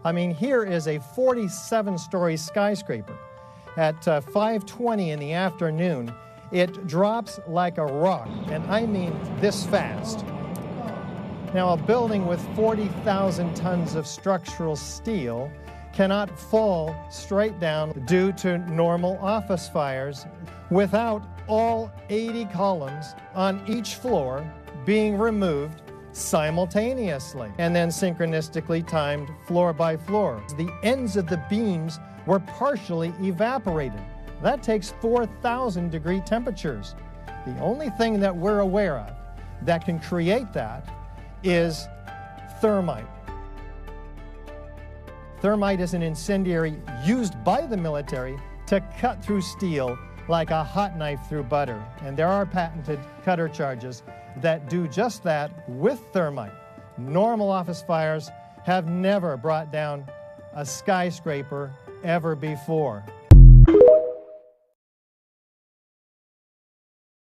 I mean, here is a 47-story skyscraper. At 5:20 in the afternoon, it drops like a rock, and I mean this fast. Now, a building with 40,000 tons of structural steel cannot fall straight down due to normal office fires without all 80 columns on each floor being removed simultaneously and then synchronistically timed floor by floor. The ends of the beams were partially evaporated. That takes 4,000 degree temperatures. The only thing that we're aware of that can create that is thermite. Thermite is an incendiary used by the military to cut through steel like a hot knife through butter. And there are patented cutter charges that do just that with thermite. Normal office fires have never brought down a skyscraper ever before.